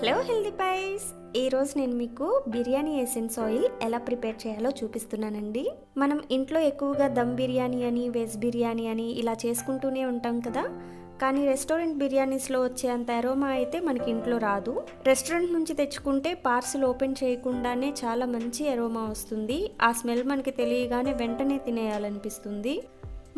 Hello healthy vice, ఈరోజు నేను మీకు బిర్యానీ ఎసెన్స్ ఆయిల్ ఎలా ప్రిపేర్ చేయాలో చూపిస్తున్నానండి. మనం ఇంట్లో ఎక్కువగా దమ్ బిర్యానీ అని, వెజ్ బిర్యానీ అని ఇలా చేసుకుంటూనే ఉంటాం కదా. కానీ రెస్టారెంట్ బిర్యానీస్లో వచ్చే అంత అరోమా అయితే మనకి ఇంట్లో రాదు. రెస్టారెంట్ నుంచి తెచ్చుకుంటే పార్సిల్ ఓపెన్ చేయకుండానే చాలా మంచి అరోమా వస్తుంది. ఆ స్మెల్ మనకి తెలియగానే వెంటనే తినేయాలనిపిస్తుంది.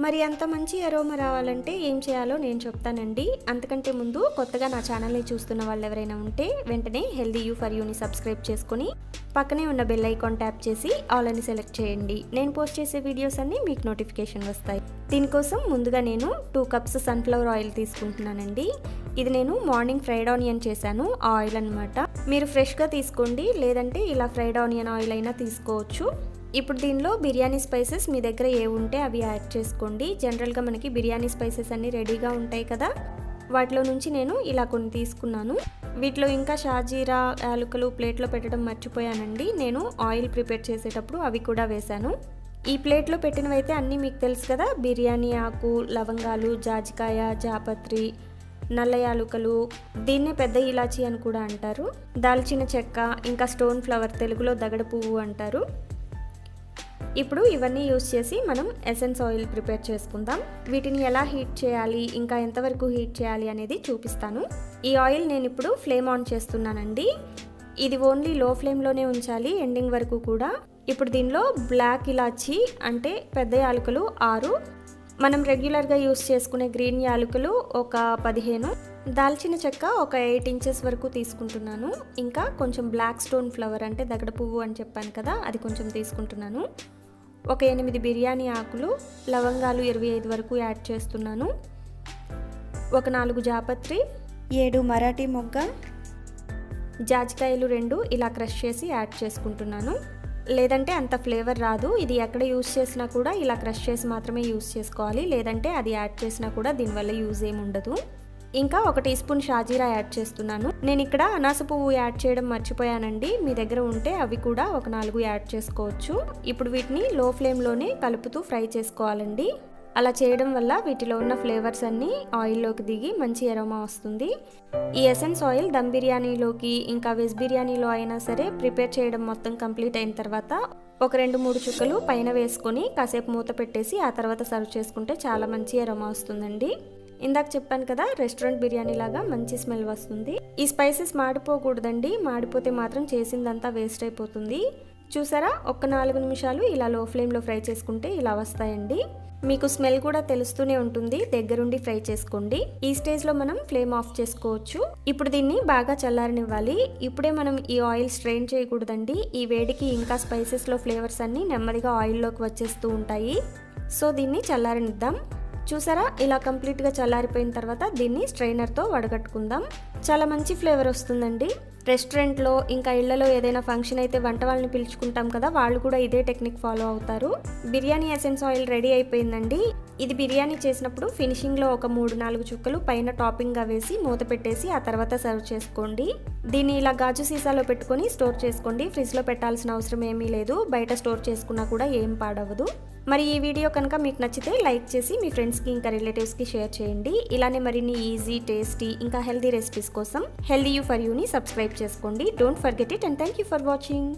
మరి అంత మంచి అరోమా రావాలంటే ఏం చేయాలో నేను చెప్తానండి. అంతకంటే ముందు కొత్తగా నా ఛానల్ని చూస్తున్న వాళ్ళు ఎవరైనా ఉంటే వెంటనే HealthyU for Youని సబ్స్క్రైబ్ చేసుకుని పక్కనే ఉన్న బెల్ ఐకాన్ ట్యాప్ చేసి ఆల్ అని సెలెక్ట్ చేయండి. నేను పోస్ట్ చేసే వీడియోస్ అన్నీ మీకు నోటిఫికేషన్ వస్తాయి. దీనికోసం ముందుగా నేను 2 కప్స్ సన్ఫ్లవర్ ఆయిల్ తీసుకుంటున్నానండి. ఇది నేను మార్నింగ్ ఫ్రైడ్ ఆనియన్ చేశాను ఆ ఆయిల్ అనమాట. మీరు ఫ్రెష్గా తీసుకోండి, లేదంటే ఇలా ఫ్రైడ్ ఆనియన్ ఆయిల్ అయినా తీసుకోవచ్చు. ఇప్పుడు దీనిలో బిర్యానీ స్పైసెస్ మీ దగ్గర ఏ ఉంటే అవి యాడ్ చేసుకోండి. జనరల్గా మనకి బిర్యానీ స్పైసెస్ అన్నీ రెడీగా ఉంటాయి కదా, వాటిలో నుంచి నేను ఇలా కొన్ని తీసుకున్నాను. వీటిలో ఇంకా షాజీరా, యాలకులు ప్లేట్లో పెట్టడం మర్చిపోయానండి. నేను ఆయిల్ ప్రిపేర్ చేసేటప్పుడు అవి కూడా వేశాను. ఈ ప్లేట్లో పెట్టినవైతే అన్నీ మీకు తెలుసు కదా, బిర్యానీ ఆకు, లవంగాలు, జాజికాయ, జాపత్రి, నల్ల యాలుకలు, దీన్నే పెద్ద ఇలాచి అని కూడా అంటారు, దాల్చిన చెక్క, ఇంకా స్టోన్ ఫ్లవర్, తెలుగులో దగడ పువ్వు అంటారు. ఇప్పుడు ఇవన్నీ యూస్ చేసి మనం ఎసెన్స్ ఆయిల్ ప్రిపేర్ చేసుకుందాం. వీటిని ఎలా హీట్ చేయాలి, ఇంకా ఎంతవరకు హీట్ చేయాలి అనేది చూపిస్తాను. ఈ ఆయిల్ నేను ఇప్పుడు ఫ్లేమ్ ఆన్ చేస్తున్నానండి. ఇది ఓన్లీ లో ఫ్లేమ్లోనే ఉంచాలి ఎండింగ్ వరకు కూడా. ఇప్పుడు దీనిలో బ్లాక్ ఇలాచి అంటే పెద్ద యాలకులు 6, మనం రెగ్యులర్గా యూస్ చేసుకునే గ్రీన్ యాలకులు ఒక 15, దాల్చిన చెక్క ఒక 8 ఇంచెస్ వరకు తీసుకుంటున్నాను. ఇంకా కొంచెం బ్లాక్ స్టోన్ ఫ్లవర్ అంటే దగడ పువ్వు అని చెప్పాను కదా, అది కొంచెం తీసుకుంటున్నాను. ఒక 8 బిర్యానీ ఆకులు, లవంగాలు 25 వరకు యాడ్ చేస్తున్నాను. ఒక 4 జాపత్రి, 7 మరాఠీ మొగ్గ, జాజికాయలు 2 ఇలా క్రష్ చేసి యాడ్ చేసుకుంటున్నాను. లేదంటే అంత ఫ్లేవర్ రాదు. ఇది ఎక్కడ యూస్ చేసినా కూడా ఇలా క్రష్ చేసి మాత్రమే యూస్ చేసుకోవాలి, లేదంటే అది యాడ్ చేసినా కూడా దీనివల్ల యూజ్ ఏమి ఉండదు. ఇంకా 1 టీ స్పూన్ షాజీరా యాడ్ చేస్తున్నాను. నేను ఇక్కడ అనాస పువ్వు యాడ్ చేయడం మర్చిపోయానండి. మీ దగ్గర ఉంటే అవి కూడా ఒక 4 యాడ్ చేసుకోవచ్చు. ఇప్పుడు వీటిని లో ఫ్లేమ్లోనే కలుపుతూ ఫ్రై చేసుకోవాలండి. అలా చేయడం వల్ల వీటిలో ఉన్న ఫ్లేవర్స్ అన్నీ ఆయిల్లోకి దిగి మంచి అరోమా వస్తుంది. ఈ ఎసెన్స్ ఆయిల్ దమ్ బిర్యానీలోకి, ఇంకా వెజ్ బిర్యానీలో అయినా సరే ప్రిపేర్ చేయడం మొత్తం కంప్లీట్ అయిన తర్వాత ఒక 2-3 చుక్కలు పైన వేసుకొని కాసేపు మూత పెట్టేసి ఆ తర్వాత సర్వ్ చేసుకుంటే చాలా మంచి అరోమా వస్తుందండి. ఇందాక చెప్పాను కదా, రెస్టారెంట్ బిర్యానీ లాగా మంచి స్మెల్ వస్తుంది. ఈ స్పైసెస్ మాడిపోకూడదండి, మాడిపోతే మాత్రం చేసిందంతా వేస్ట్ అయిపోతుంది. చూసారా, ఒక్క 4 నిమిషాలు ఇలా లో ఫ్లేమ్లో ఫ్రై చేసుకుంటే ఇలా వస్తాయండి. మీకు స్మెల్ కూడా తెలుస్తూనే ఉంటుంది, దగ్గరుండి ఫ్రై చేసుకోండి. ఈ స్టేజ్లో మనం ఫ్లేమ్ ఆఫ్ చేసుకోవచ్చు. ఇప్పుడు దీన్ని బాగా చల్లారనివ్వాలి. ఇప్పుడే మనం ఈ ఆయిల్ స్ట్రెయిన్ చేయకూడదండి. ఈ వేడికి ఇంకా స్పైసెస్లో ఫ్లేవర్స్ అన్నీ నెమ్మదిగా ఆయిల్లోకి వచ్చేస్తూ ఉంటాయి. సో దీన్ని చల్లారనిద్దాం. చూసారా, ఇలా కంప్లీట్గా చల్లారిపోయిన తర్వాత దీన్ని స్ట్రైనర్తో వడగట్టుకుందాం. చాలా మంచి ఫ్లేవర్ వస్తుందండి. రెస్టారెంట్లో ఇంకా ఇళ్లలో ఏదైనా ఫంక్షన్ అయితే వంట వాళ్ళని పిలుచుకుంటాం కదా, వాళ్ళు కూడా ఇదే టెక్నిక్ ఫాలో అవుతారు. బిర్యానీ ఎసెన్స్ ఆయిల్ రెడీ అయిపోయిందండి. ఇది బిర్యానీ చేసినప్పుడు ఫినిషింగ్లో ఒక 3-4 చుక్కలు పైన టాపింగ్గా వేసి మూత పెట్టేసి ఆ తర్వాత సర్వ్ చేసుకోండి. దీన్ని ఇలా గాజు సీసాలో పెట్టుకొని స్టోర్ చేసుకోండి. ఫ్రిడ్జ్లో పెట్టాల్సిన అవసరం ఏమీ లేదు, బయట స్టోర్ చేసుకున్నా కూడా ఏం పాడవదు. మరి ఈ వీడియో కనుక మీకు నచ్చితే లైక్ చేసి మీ ఫ్రెండ్స్కి ఇంకా రిలేటివ్స్కి షేర్ చేయండి. ఇలానే మరిన్ని ఈజీ, టేస్టీ ఇంకా హెల్దీ రెసిపీస్ కోసం HealthyU for Youని సబ్స్క్రైబ్ చేసుకోండి. Don't forget it and thank you for watching.